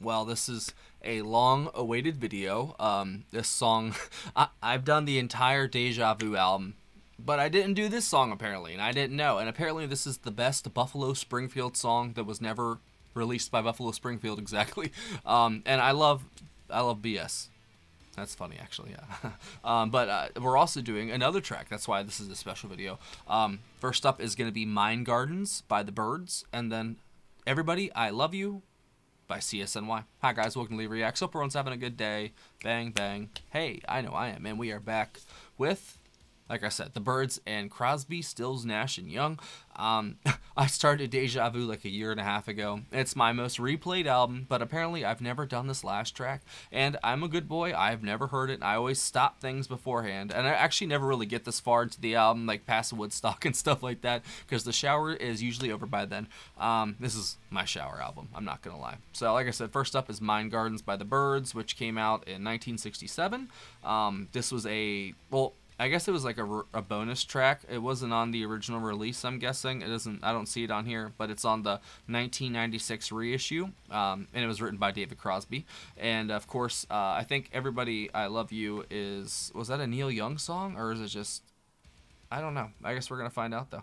Well, this is a long-awaited video. This song, I've done the entire Deja Vu album, but I didn't do this song apparently, and I didn't know. And apparently, this is the best Buffalo Springfield song that was never released by Buffalo Springfield exactly. And I love BS. That's funny, actually, yeah. But we're also doing another track. That's why this is a special video. First up is going to be Mind Gardens by the Byrds, and then Everybody, I Love You by CSNY. Hi, guys. Welcome to Lee Reacts. Hope everyone's having a good day. Bang, bang. Hey, I know I am. And we are back with, like I said, the Byrds and Crosby, Stills, Nash, and Young. I started Deja Vu like a year and a half ago. It's my most replayed album, but apparently I've never done this last track. And I'm a good boy. I've never heard it. I always stop things beforehand. And I actually never really get this far into the album, like past Woodstock and stuff like that, because the shower is usually over by then. This is my shower album. I'm not going to lie. So like I said, first up is Mind Gardens by the Byrds, which came out in 1967. This was I guess it was like a bonus track. It wasn't on the original release, I'm guessing. I don't see it on here, but it's on the 1996 reissue, and it was written by David Crosby. And of course, I think Everybody I Love You was that a Neil Young song, or is it just, I don't know. I guess we're going to find out, though.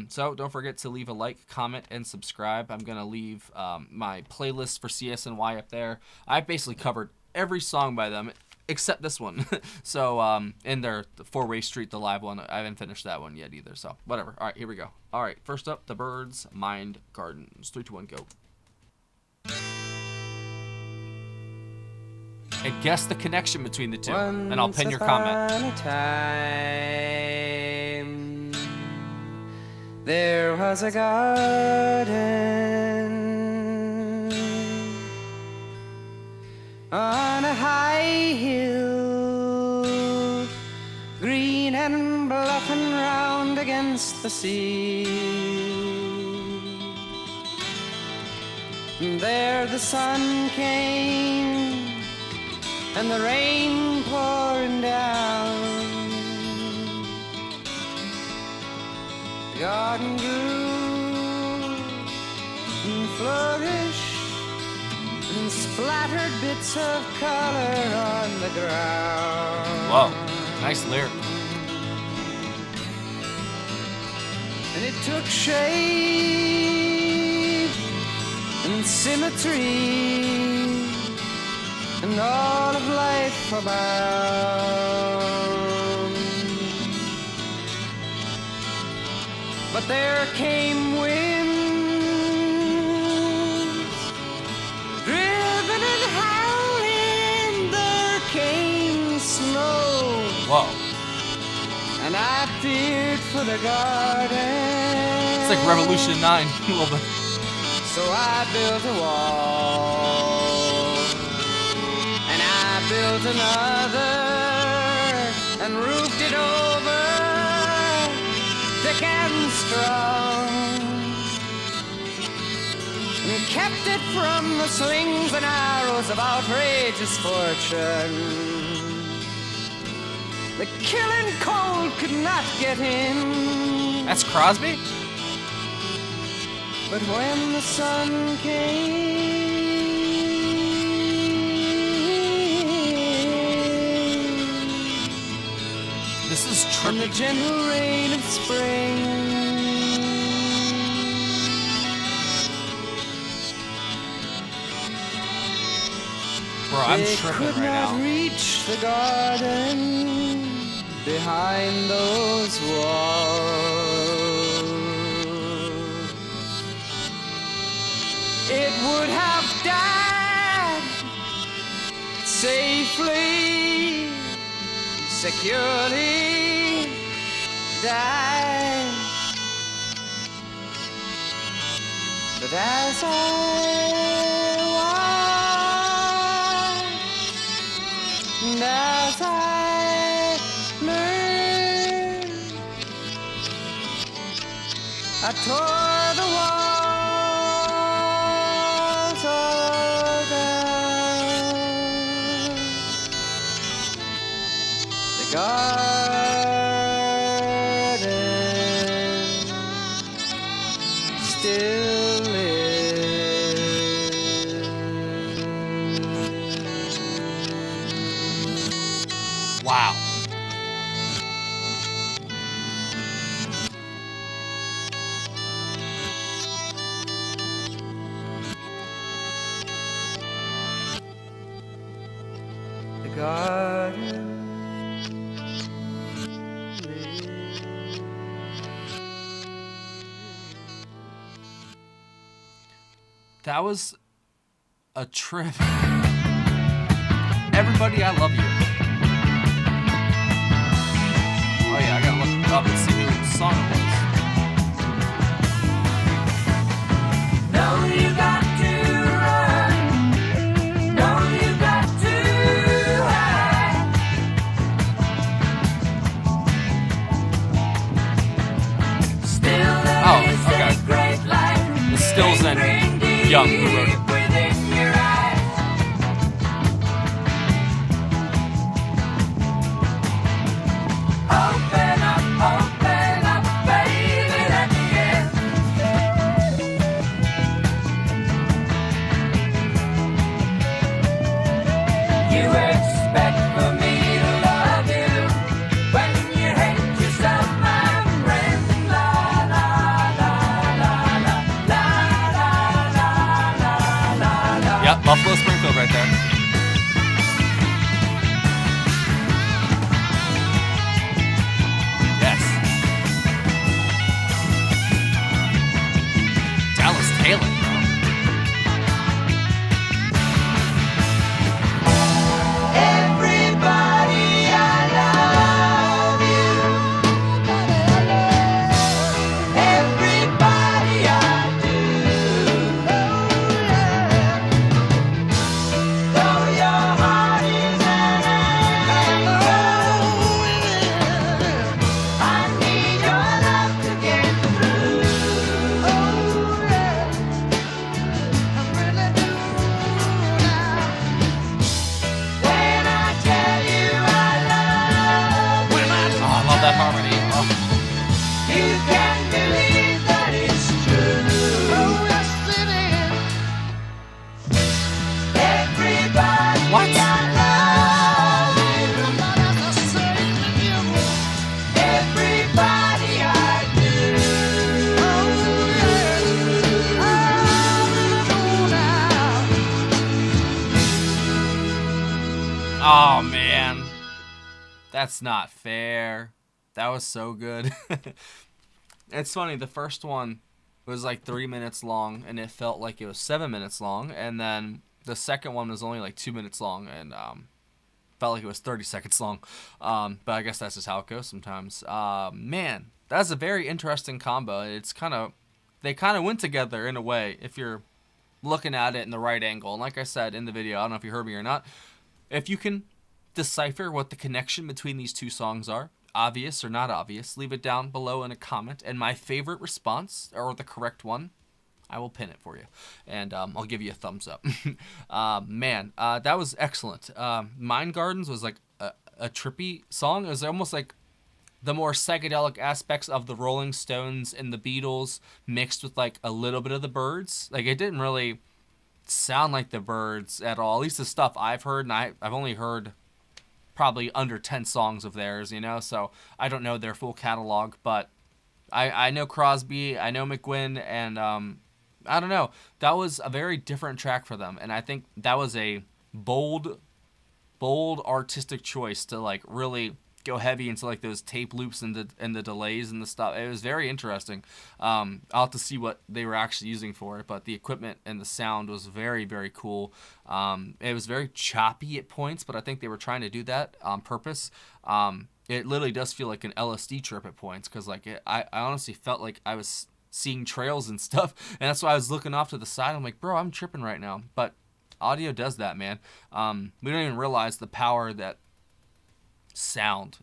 So don't forget to leave a like, comment, and subscribe. I'm going to leave my playlist for CSNY up there. I basically covered every song by them, except this one. So, in their Four-Way Street, the live one, I haven't finished that one yet either, so whatever. All right, here we go. All right, first up, the Byrds, Mind Gardens. 3, 2, 1, go. And guess the connection between the two, and I'll pin your comment. Once upon a time, there was a garden on a high hill, green and bluffing round against the sea. And there the sun came and the rain pouring down. The garden grew and flourished and splattered bits of color on the ground. Whoa, nice lyric. And it took shape and symmetry and all of life abound. But there came winds, driven and howling. There came snow. Whoa. And I feared for the garden. It's like Revolution 9 a little bit. So I built a wall, and I built another, and roofed it over, thick and strong, and kept it from the slings and arrows of outrageous fortune. The killing cold could not get in. That's Crosby? But when the sun came, This is and the trippy. gentle rain of spring, Bro, I'm they tripping could right not now. reach the garden behind those walls. It would have died safely, securely, died. But as I watched, and as I learned, I tore the walls all down. The garden still lives. garden. That was a trip. Everybody, I love you. Oh yeah, I gotta look up and see whose song it was. No, you got to run. No, you got to hide. Still there is a great light. The Stills and Young who wrote it. Within your eyes. Open up, baby, let me in. You expect for me to love you when you hate yourself, my friend. La la la la la la la la la la. Yep, Buffalo Springfield right there. Yes. Dallas Taylor, bro. Everybody, I love you. Everybody, I do. Though your heart is an anchor, I need your love to get through. Oh, yeah, I really do now. When I tell you I love you, Oh, I love that harmony. Oh. you can believe that it's true. Oh, yes, it is. Everybody, What? I love you. Everybody, I do. Oh, yes, I really do now. Oh man, that's not fair. That was so good. It's funny, the first one was like 3 minutes long and it felt like it was 7 minutes long, and then the second one was only like 2 minutes long and felt like it was 30 seconds long. But I guess that's just how it goes sometimes. Man, that's a very interesting combo. It's they kind of went together in a way if you're looking at it in the right angle. And like I said in the video, I don't know if you heard me or not, if you can decipher what the connection between these two songs are, obvious or not obvious, leave it down below in a comment. And my favorite response, or the correct one, I will pin it for you. And I'll give you a thumbs up. Man, that was excellent. Mind Gardens was like a trippy song. It was almost like the more psychedelic aspects of the Rolling Stones and the Beatles mixed with like a little bit of the Byrds. Like it didn't really sound like the Byrds at all. At least the stuff I've heard, and I've only heard probably under 10 songs of theirs, you know, so I don't know their full catalog, but I know Crosby, I know McGuinn, and I don't know, that was a very different track for them, and I think that was a bold artistic choice to like really go heavy into like those tape loops and the delays and the stuff. It was very interesting. I'll have to see what they were actually using for it, but the equipment and the sound was very, very cool. It was very choppy at points, but I think they were trying to do that on purpose. It literally does feel like an LSD trip at points, because like I honestly felt like I was seeing trails and stuff, and that's why I was looking off to the side. I'm like, bro, I'm tripping right now. But audio does that, man. We don't even realize the power that sound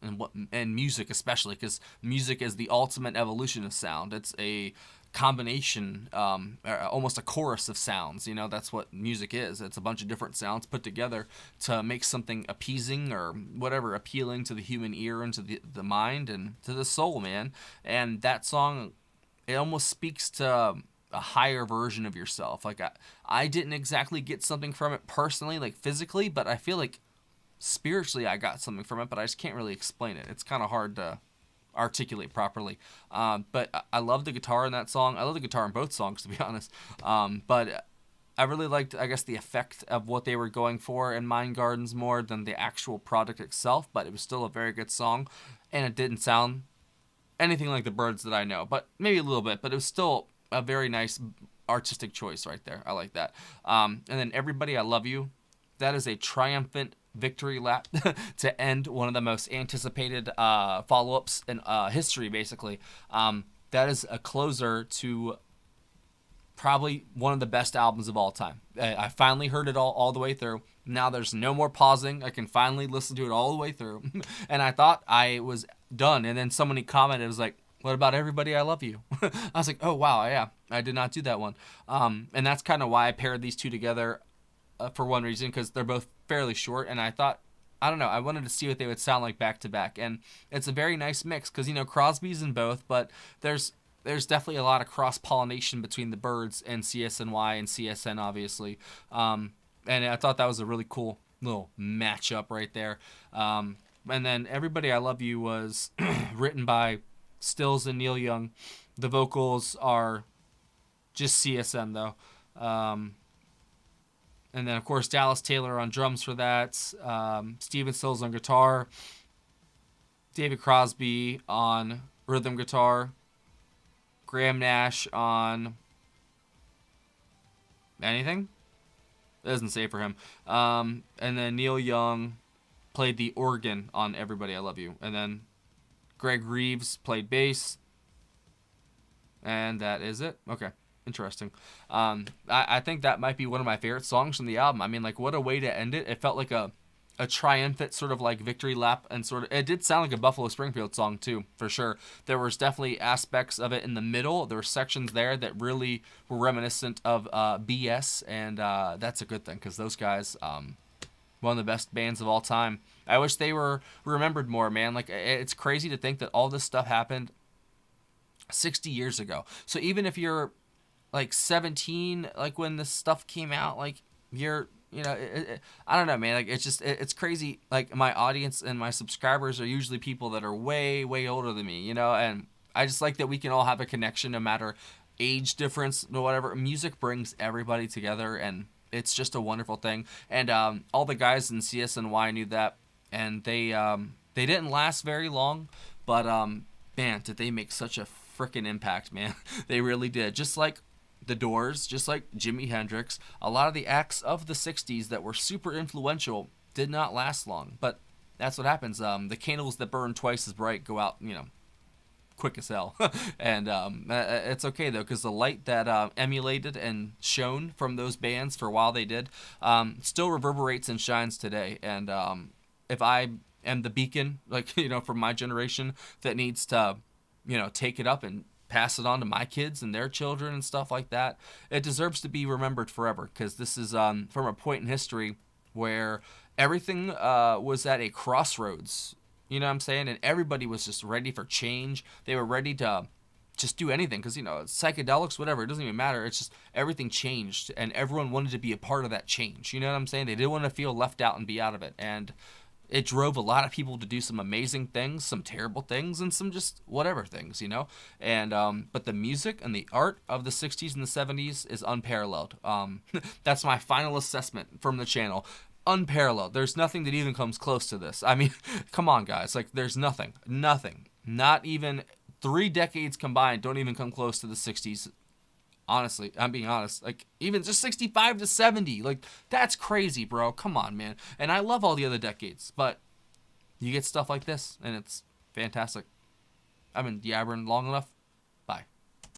and music, especially because music is the ultimate evolution of sound. It's a combination, almost a chorus of sounds. You know, that's what music is. It's a bunch of different sounds put together to make something appeasing or whatever, appealing to the human ear and to the mind and to the soul, man. And that song, it almost speaks to a higher version of yourself. Like I didn't exactly get something from it personally, like physically, but I feel like spiritually I got something from it, but I just can't really explain it. It's kind of hard to articulate properly. But I love the guitar in that song. I love the guitar in both songs, to be honest. But I really liked, I guess, the effect of what they were going for in Mind Gardens more than the actual product itself, but it was still a very good song, and it didn't sound anything like the Byrds that I know, but maybe a little bit, but it was still a very nice artistic choice right there. I like that. And then Everybody I Love You, that is a triumphant victory lap to end one of the most anticipated follow-ups in history, basically. That is a closer to probably one of the best albums of all time. I finally heard it all the way through. Now there's no more pausing. I can finally listen to it all the way through. And I thought I was done. And then somebody commented, it was like, what about Everybody I Love You? I was like, oh, wow, yeah, I did not do that one. And that's kind of why I paired these two together for one reason, because they're both fairly short. And I thought, I don't know, I wanted to see what they would sound like back to back. And it's a very nice mix because, you know, Crosby's in both, but there's definitely a lot of cross-pollination between the Byrds and CSNY and CSN, obviously. And I thought that was a really cool little matchup right there. And then Everybody I Love You was written by Stills and Neil Young. The vocals are just CSN, though. And then, of course, Dallas Taylor on drums for that. Steven Stills on guitar. David Crosby on rhythm guitar. Graham Nash on anything? It doesn't say for him. And then Neil Young played the organ on Everybody I Love You. And then Greg Reeves played bass. And that is it. Okay. Interesting. I think that might be one of my favorite songs from the album. I mean, like, what a way to end it. It felt like a triumphant sort of like victory lap, and sort of, it did sound like a Buffalo Springfield song too, for sure. There was definitely aspects of it in the middle. There were sections there that really were reminiscent of BS, and that's a good thing, because those guys, one of the best bands of all time. I wish they were remembered more, man. Like, it's crazy to think that all this stuff happened 60 years ago. So even if you're like 17, like when this stuff came out, like you're, you know, I don't know, man. Like, it's just, it's crazy. Like, my audience and my subscribers are usually people that are way, way older than me, you know, and I just like that we can all have a connection no matter age difference or whatever. Music brings everybody together, and it's just a wonderful thing. And all the guys in CSNY knew that, and they didn't last very long, but man, did they make such a freaking impact, man. They really did. Just like the Doors, just like Jimi Hendrix, a lot of the acts of the 60s that were super influential did not last long. But that's what happens. The candles that burn twice as bright go out, you know, quick as hell. And it's okay, though, because the light that emulated and shone from those bands for a while they did still reverberates and shines today. And if I am the beacon, like, you know, from my generation that needs to, you know, take it up and pass it on to my kids and their children and stuff like that, it deserves to be remembered forever, because this is from a point in history where everything was at a crossroads, you know what I'm saying, and everybody was just ready for change. They were ready to just do anything, because, you know, psychedelics, whatever, it doesn't even matter. It's just everything changed, and everyone wanted to be a part of that change, you know what I'm saying. They didn't want to feel left out and be out of it, and it drove a lot of people to do some amazing things, some terrible things, and some just whatever things, you know? And, but the music and the art of the 60s and the 70s is unparalleled. That's my final assessment from the channel. Unparalleled. There's nothing that even comes close to this. I mean, come on, guys. Like, there's nothing. Not even 3 decades combined don't even come close to the 60s. Honestly, I'm being honest. Like, even just 65 to 70, like, that's crazy, bro. Come on, man. And I love all the other decades, but you get stuff like this, and it's fantastic. I've been yabbering long enough.